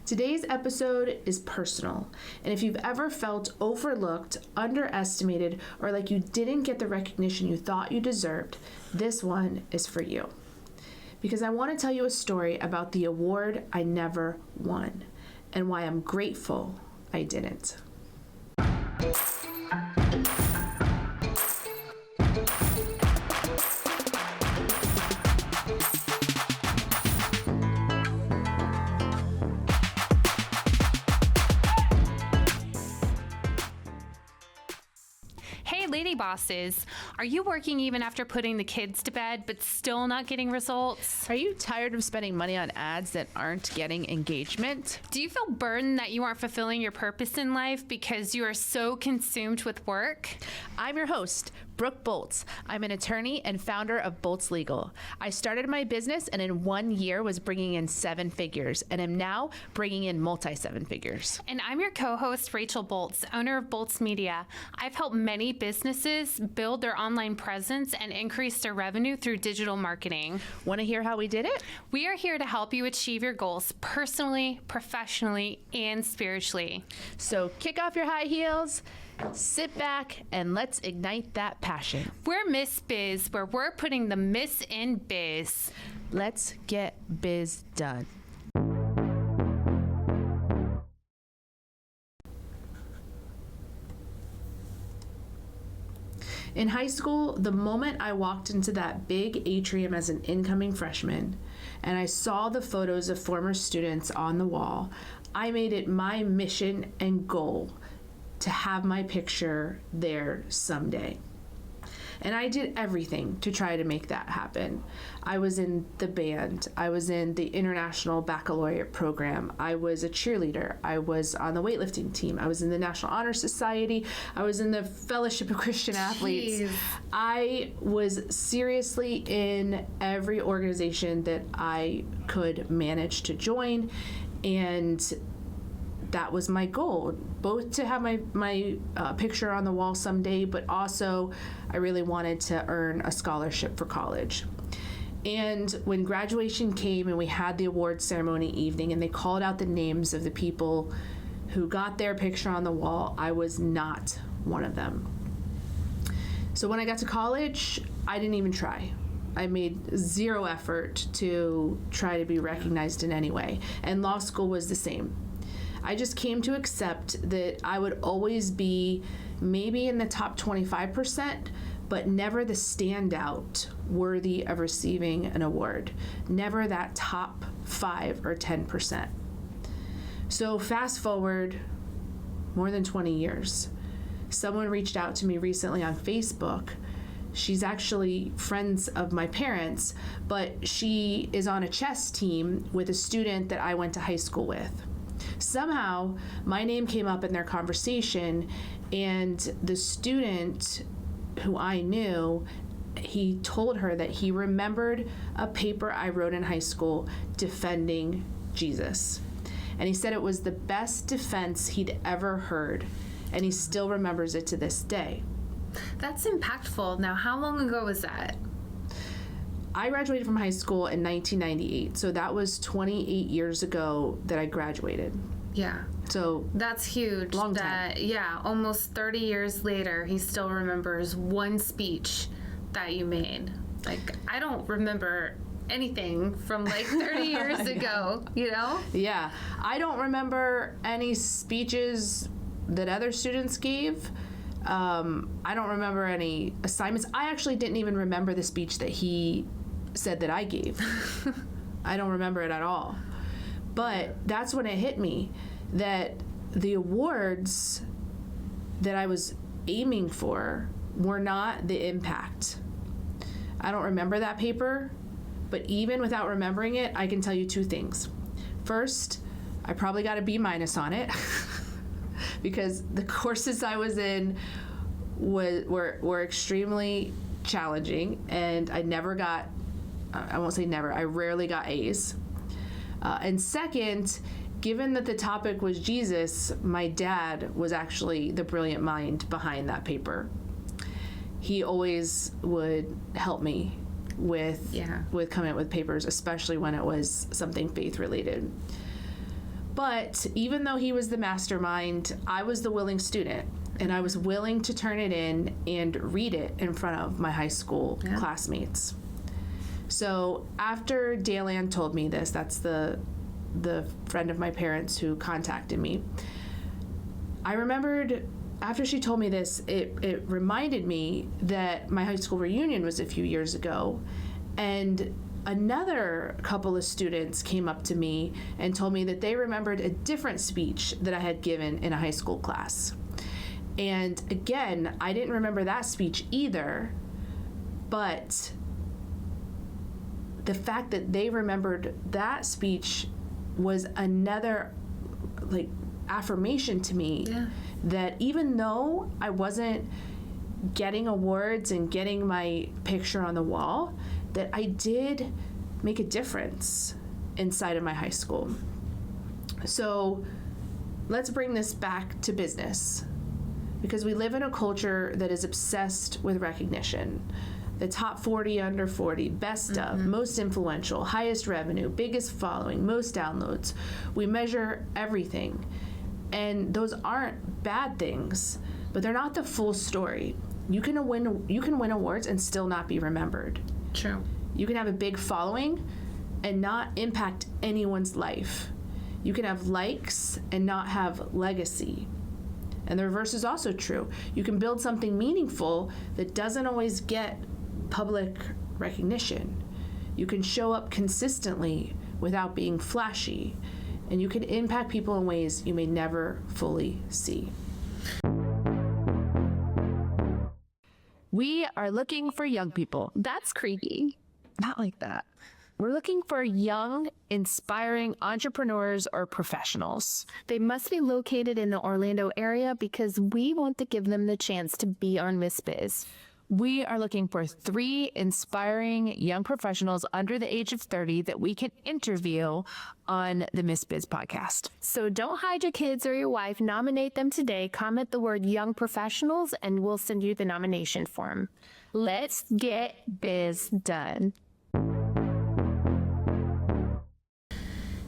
Today's episode is personal, and if you've ever felt overlooked, underestimated, or like you didn't get the recognition you thought you deserved, this one is for you. Because I want to tell you a story about the award I never won, and why I'm grateful I didn't. Lady bosses, are you working even after putting the kids to bed but still not getting results? Are you tired of spending money on ads that aren't getting engagement? Do you feel burdened that you aren't fulfilling your purpose in life because you are so consumed with work? I'm your host, Brooke Boltz. I'm an attorney and founder of Boltz Legal. I started my business and in 1 year was bringing in 7 figures and am now bringing in multi-7 figures. And I'm your co-host, Rachel Boltz, owner of Boltz Media. I've helped many businesses build their online presence and increase their revenue through digital marketing. Want to hear how we did it? We are here to help you achieve your goals personally, professionally, and spiritually. So kick off your high heels, sit back, and let's ignite that passion. We're Miss Biz, where we're putting the Miss in biz. Let's get biz done. In high school, the moment I walked into that big atrium as an incoming freshman and I saw the photos of former students on the wall, I made it my mission and goal to have my picture there someday. And I did everything to try to make that happen. I was in the band. I was in the International Baccalaureate program. I was a cheerleader. I was on the weightlifting team. I was in the National Honor Society. I was in the Fellowship of Christian Athletes. Jeez. I was seriously in every organization that I could manage to join, and that was my goal, both to have my picture on the wall someday, but also I really wanted to earn a scholarship for college. And when graduation came and we had the award ceremony evening and they called out the names of the people who got their picture on the wall, I was not one of them. So when I got to college, I didn't even try. I made zero effort to try to be recognized in any way. And law school was the same. I just came to accept that I would always be maybe in the top 25%, but never the standout worthy of receiving an award. Never that top 5 or 10%. So fast forward more than 20 years. Someone reached out to me recently on Facebook. She's actually friends of my parents, but she is on a chess team with a student that I went to high school with. Somehow, my name came up in their conversation, and the student who I knew, he told her that he remembered a paper I wrote in high school defending Jesus. And he said it was the best defense he'd ever heard, and he still remembers it to this day. That's impactful. Now, how long ago was that? I graduated from high school in 1998, so that was 28 years ago that I graduated. Yeah. So that's huge. Long time. Yeah, almost 30 years later, he still remembers one speech that you made. Like, I don't remember anything from like 30 years ago, you know? Yeah. I don't remember any speeches that other students gave. I don't remember any assignments. I actually didn't even remember the speech that he said that I gave. I don't remember it at all. But that's when it hit me that the awards that I was aiming for were not the impact. I don't remember that paper, but even without remembering it, I can tell you 2 things. First, I probably got a B- on it because the courses I was in were extremely challenging, and I never got, I won't say never, I rarely got A's. And second, given that the topic was Jesus, my dad was actually the brilliant mind behind that paper. He always would help me with coming up with papers, especially when it was something faith related. But even though he was the mastermind, I was the willing student, and I was willing to turn it in and read it in front of my high school classmates. So after Daylan told me this, that's the friend of my parents who contacted me, I remembered after she told me this, it reminded me that my high school reunion was a few years ago, and another couple of students came up to me and told me that they remembered a different speech that I had given in a high school class. And again, I didn't remember that speech either, but the fact that they remembered that speech was another affirmation to me that even though I wasn't getting awards and getting my picture on the wall, that I did make a difference inside of my high school. So let's bring this back to business, because we live in a culture that is obsessed with recognition. The top 40 under 40, best of, most influential, highest revenue, biggest following, most downloads. We measure everything. And those aren't bad things, but they're not the full story. You can win awards and still not be remembered. True. You can have a big following and not impact anyone's life. You can have likes and not have legacy. And the reverse is also true. You can build something meaningful that doesn't always get public recognition. You can show up consistently without being flashy, and you can impact people in ways you may never fully see. We are looking for young people. That's creepy. Not like that. We're looking for young, inspiring entrepreneurs or professionals. They must be located in the Orlando area because we want to give them the chance to be on Miss Biz. We are looking for 3 inspiring young professionals under the age of 30 that we can interview on the Miss Biz podcast. So don't hide your kids or your wife. Nominate them today. Comment the word young professionals and we'll send you the nomination form. Let's get biz done.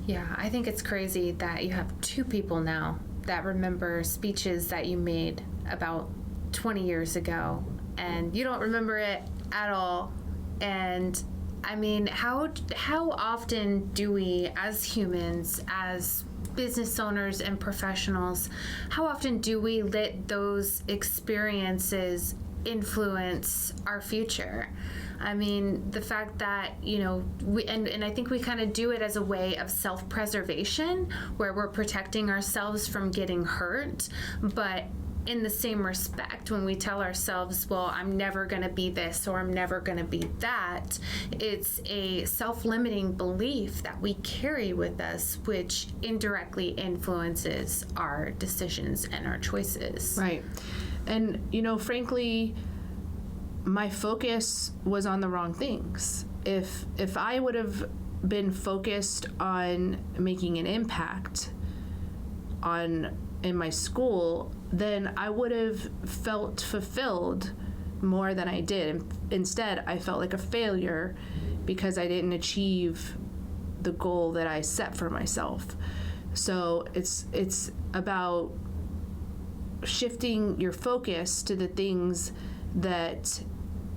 Yeah, I think it's crazy that you have 2 people now that remember speeches that you made about 20 years ago, and you don't remember it at all. And I mean, how often do we, as humans, as business owners and professionals, how often do we let those experiences influence our future? I mean, the fact that, you know, and I think we kind of do it as a way of self-preservation, where we're protecting ourselves from getting hurt. But in the same respect, when we tell ourselves, well, I'm never going to be this or I'm never going to be that, it's a self-limiting belief that we carry with us, which indirectly influences our decisions and our choices. Right. And, you know, frankly, my focus was on the wrong things. If I would have been focused on making an impact in my school, then I would have felt fulfilled more than I did. Instead, I felt like a failure because I didn't achieve the goal that I set for myself. So it's about shifting your focus to the things that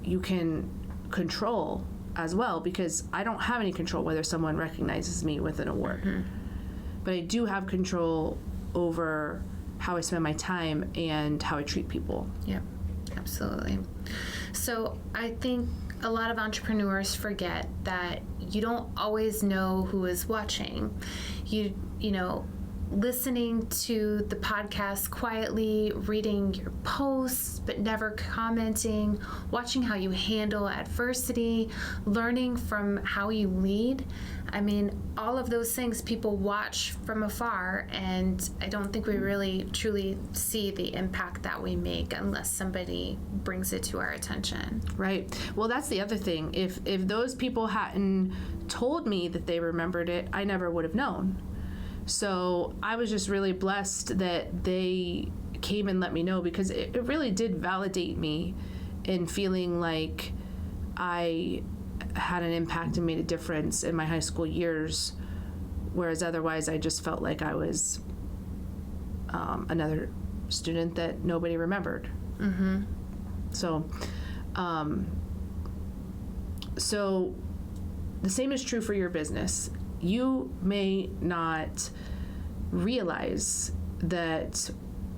you can control as well, because I don't have any control whether someone recognizes me with an award. But I do have control over how I spend my time and how I treat people. Yep, absolutely. So I think a lot of entrepreneurs forget that you don't always know who is watching. You know, listening to the podcast quietly, reading your posts but never commenting, watching how you handle adversity, learning from how you lead. I mean, all of those things people watch from afar, and I don't think we really truly see the impact that we make unless somebody brings it to our attention. Right. Well, that's the other thing. If those people hadn't told me that they remembered it, I never would have known. So I was just really blessed that they came and let me know, because it really did validate me in feeling like I had an impact and made a difference in my high school years whereas otherwise I just felt like I was another student that nobody remembered. So so the same is true for your business. You may not realize that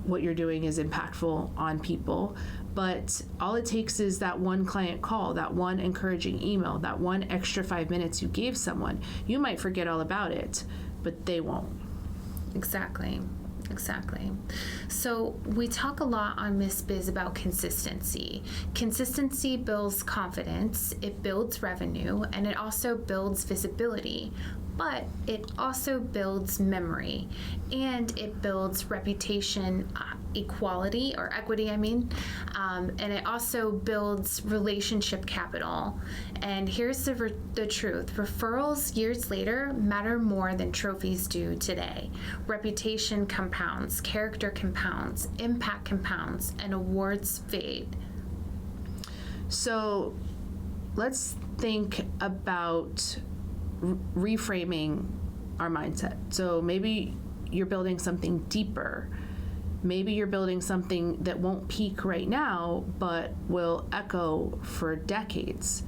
what you're doing is impactful on people, but all it takes is that one client call, that one encouraging email, that one extra 5 minutes you gave someone. You might forget all about it, but they won't. Exactly. So we talk a lot on Miss Biz about consistency. Consistency builds confidence, it builds revenue, and it also builds visibility. But it also builds memory, and it builds reputation, equality or equity, and it also builds relationship capital. And here's the truth: referrals years later matter more than trophies do today. Reputation compounds, character compounds, impact compounds, and awards fade. So let's think about reframing our mindset. So maybe you're building something deeper. Maybe you're building something that won't peak right now, but will echo for decades.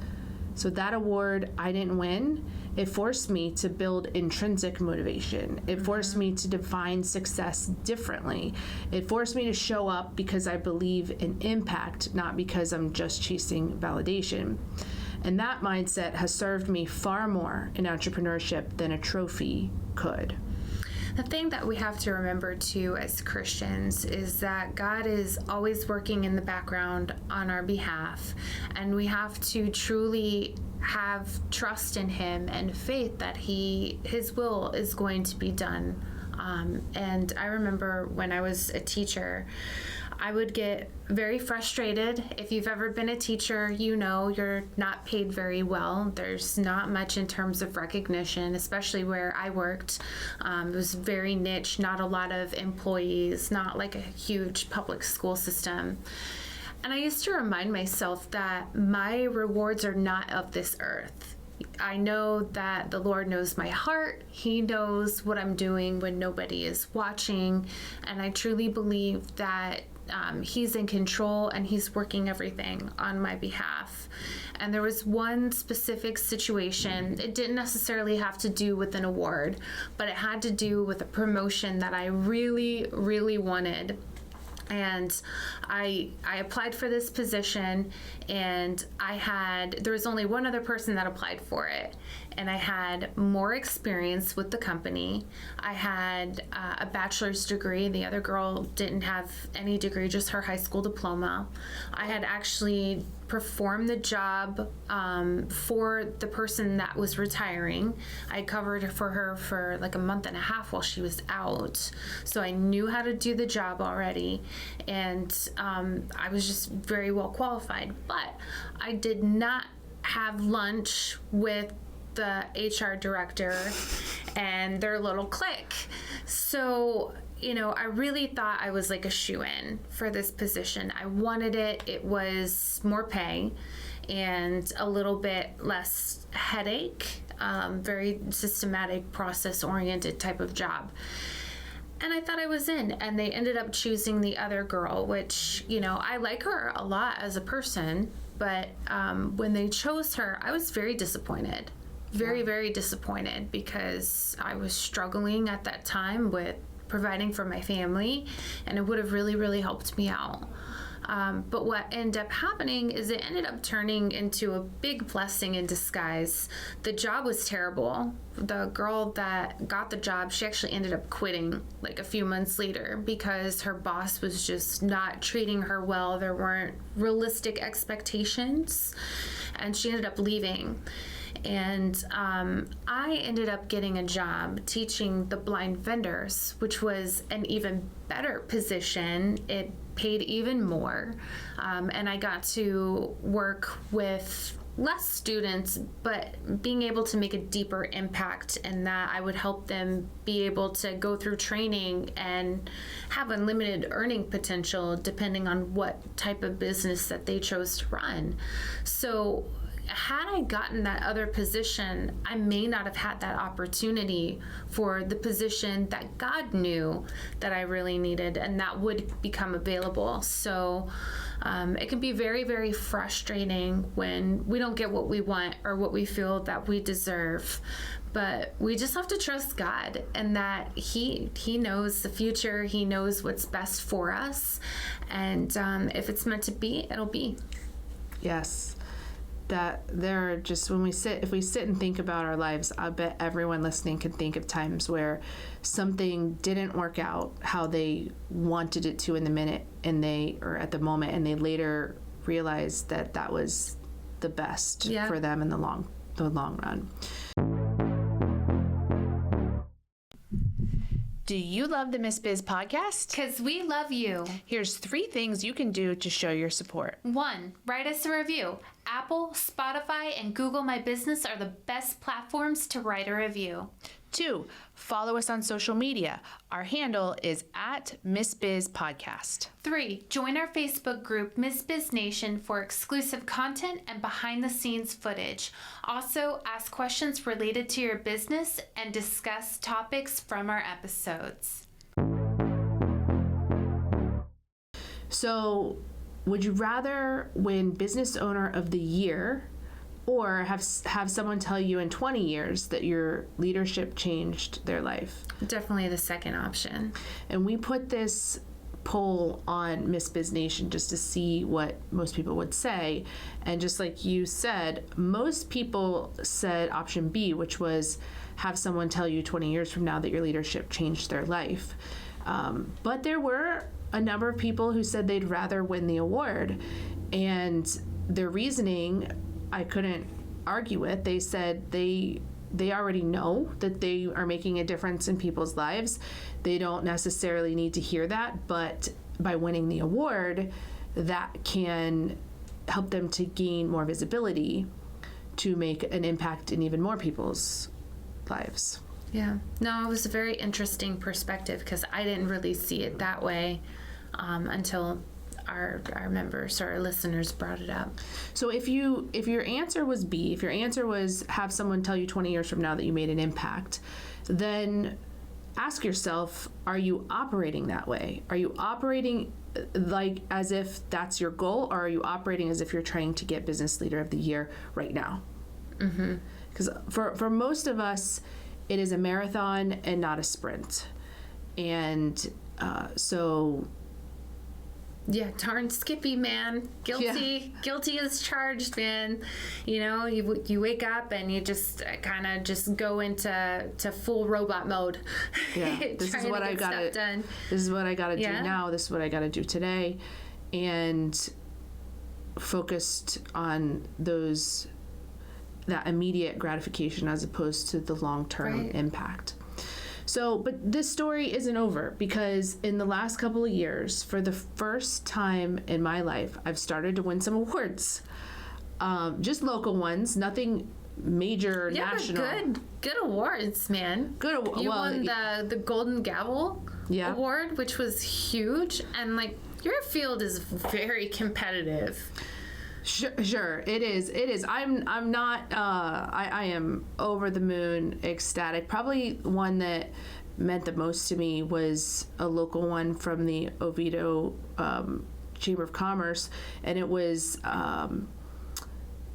So that award I didn't win, it forced me to build intrinsic motivation. It forced me to define success differently. It forced me to show up because I believe in impact, not because I'm just chasing validation. And that mindset has served me far more in entrepreneurship than a trophy could. The thing that we have to remember too as Christians is that God is always working in the background on our behalf, and we have to truly have trust in Him and faith that His will is going to be done. And I remember when I was a teacher, I would get very frustrated. If you've ever been a teacher, you know you're not paid very well. There's not much in terms of recognition, especially where I worked. It was very niche, not a lot of employees, not like a huge public school system. And I used to remind myself that my rewards are not of this earth. I know that the Lord knows my heart. He knows what I'm doing when nobody is watching. And I truly believe that He's in control and He's working everything on my behalf. And there was one specific situation. It didn't necessarily have to do with an award, but it had to do with a promotion that I really, really wanted. And I applied for this position, and there was only one other person that applied for it. And I had more experience with the company. I had a bachelor's degree. The other girl didn't have any degree, just her high school diploma. I had actually performed the job for the person that was retiring. I covered for her for like a month and a half while she was out. So I knew how to do the job already. And I was just very well qualified. But I did not have lunch with the HR director and their little clique. So, I really thought I was like a shoo-in for this position. I wanted it. It was more pay and a little bit less headache, very systematic, process-oriented type of job. And I thought I was in, and they ended up choosing the other girl, which, I like her a lot as a person, but when they chose her, I was very disappointed. Very, very disappointed, because I was struggling at that time with providing for my family, and it would have really, really helped me out. But what ended up happening is it ended up turning into a big blessing in disguise. The job was terrible. The girl that got the job, she actually ended up quitting like a few months later because her boss was just not treating her well. There weren't realistic expectations, and she ended up leaving. And I ended up getting a job teaching the blind vendors, which was an even better position. It paid even more. And I got to work with less students, but being able to make a deeper impact, and that I would help them be able to go through training and have unlimited earning potential depending on what type of business that they chose to run. So had I gotten that other position, I may not have had that opportunity for the position that God knew that I really needed and that would become available. So it can be very, very frustrating when we don't get what we want or what we feel that we deserve. But we just have to trust God and that He knows the future. He knows what's best for us. And if it's meant to be, it'll be. Yes. That there are just, if we sit and think about our lives, I bet everyone listening can think of times where something didn't work out how they wanted it to in the minute or at the moment, and they later realized that that was the best for them in the long run. Do you love the Miss Biz podcast? Because we love you. Here's 3 things you can do to show your support. 1, write us a review. Apple, Spotify, and Google My Business are the best platforms to write a review. 2, follow us on social media. Our handle is @MissBizPodcast. 3, join our Facebook group, Miss Biz Nation, for exclusive content and behind-the-scenes footage. Also, ask questions related to your business and discuss topics from our episodes. So, would you rather win Business Owner of the Year or have someone tell you in 20 years that your leadership changed their life? Definitely the second option. And we put this poll on Miss Biz Nation just to see what most people would say. And just like you said, most people said option B, which was have someone tell you 20 years from now that your leadership changed their life. But there were a number of people who said they'd rather win the award. And their reasoning, I couldn't argue with. They said they already know that they are making a difference in people's lives. They don't necessarily need to hear that, but by winning the award, that can help them to gain more visibility to make an impact in even more people's lives. Yeah. No, it was a very interesting perspective because I didn't really see it that way until our members or our listeners brought it up. So if your answer was B, if your answer was have someone tell you 20 years from now that you made an impact, then ask yourself, are you operating that way? Are you operating like as if that's your goal, or are you operating as if you're trying to get Business Leader of the Year right now? Because for most of us, it is a marathon and not a sprint. And so... Yeah, darn Skippy, man. Guilty as charged, man. You know, you wake up and you just kind of just go into full robot mode. Yeah, this is what I gotta do now. This is what I gotta do today, and focused on that immediate gratification as opposed to the long-term impact. So, but this story isn't over, because in the last couple of years, for the first time in my life, I've started to win some awards. Just local ones, nothing major national. But good awards, man. You won the Golden Gavel Award, which was huge, and like your field is very competitive. Sure, it is. I'm not. I am over the moon ecstatic. Probably one that meant the most to me was a local one from the Oviedo Chamber of Commerce, and it was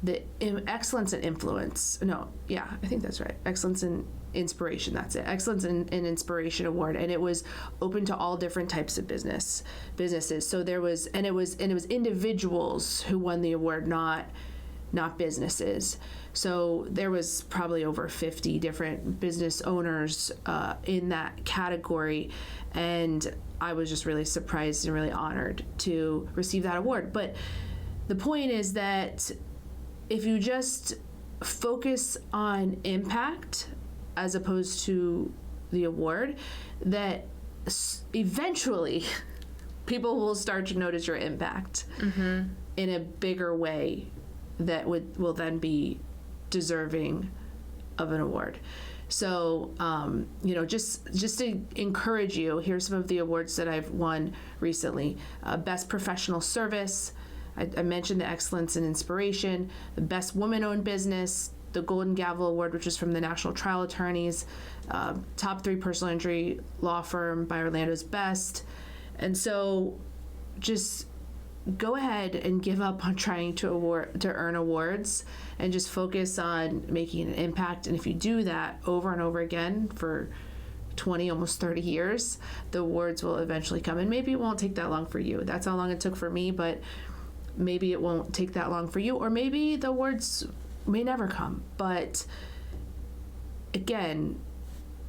the Excellence and Influence. No, yeah, I think that's right. Excellence and Inspiration. That's it. Excellence and Inspiration Award, and it was open to all different types of businesses. So there was, and it was individuals who won the award, not businesses. So there was probably over 50 different business owners in that category, and I was just really surprised and really honored to receive that award. But the point is that if you just focus on impact as opposed to the award, that eventually people will start to notice your impact in a bigger way that will then be deserving of an award. So, just to encourage you, here's some of the awards that I've won recently. Best Professional Service. I mentioned the Excellence and Inspiration, the Best Woman-Owned Business, the Golden Gavel Award, which is from the National Trial Attorneys, top 3 personal injury law firm by Orlando's Best. And so just go ahead and give up on trying to earn awards and just focus on making an impact. And if you do that over and over again for 20, almost 30 years, the awards will eventually come. And maybe it won't take that long for you. That's how long it took for me, but maybe it won't take that long for you. Or maybe the awards may never come. But again,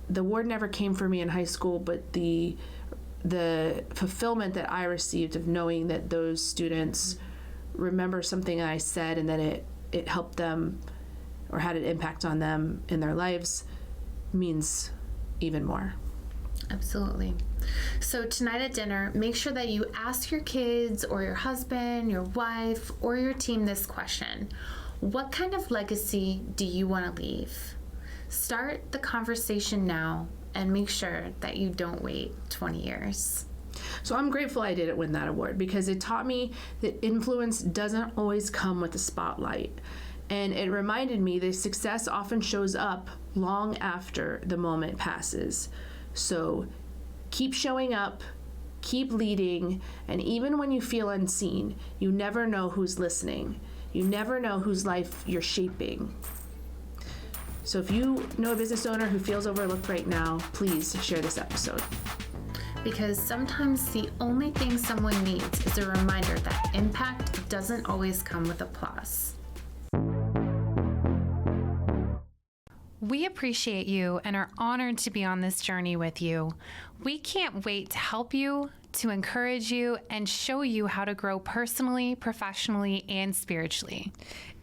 the award never came for me in high school, but the fulfillment that I received of knowing that those students remember something I said and that it helped them or had an impact on them in their lives means even more. Absolutely. So tonight at dinner, make sure that you ask your kids or your husband, your wife, or your team this question. What kind of legacy do you want to leave? Start the conversation now and make sure that you don't wait 20 years. So I'm grateful I didn't win that award because it taught me that influence doesn't always come with the spotlight. And it reminded me that success often shows up long after the moment passes. So keep showing up, keep leading, and even when you feel unseen, you never know who's listening. You never know whose life you're shaping. So if you know a business owner who feels overlooked right now, please share this episode. Because sometimes the only thing someone needs is a reminder that impact doesn't always come with applause. We appreciate you and are honored to be on this journey with you. We can't wait to help you, to encourage you, and show you how to grow personally, professionally, and spiritually.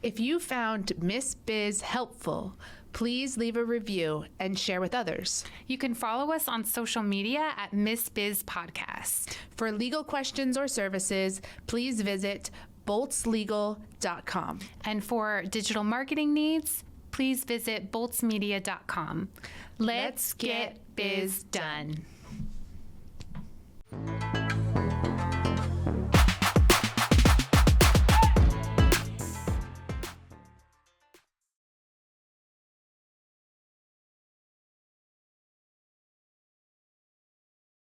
If you found Miss Biz helpful, please leave a review and share with others. You can follow us on social media at Miss Biz Podcast. For legal questions or services, please visit boltslegal.com. And for digital marketing needs, please visit boltsmedia.com. Let's get biz done.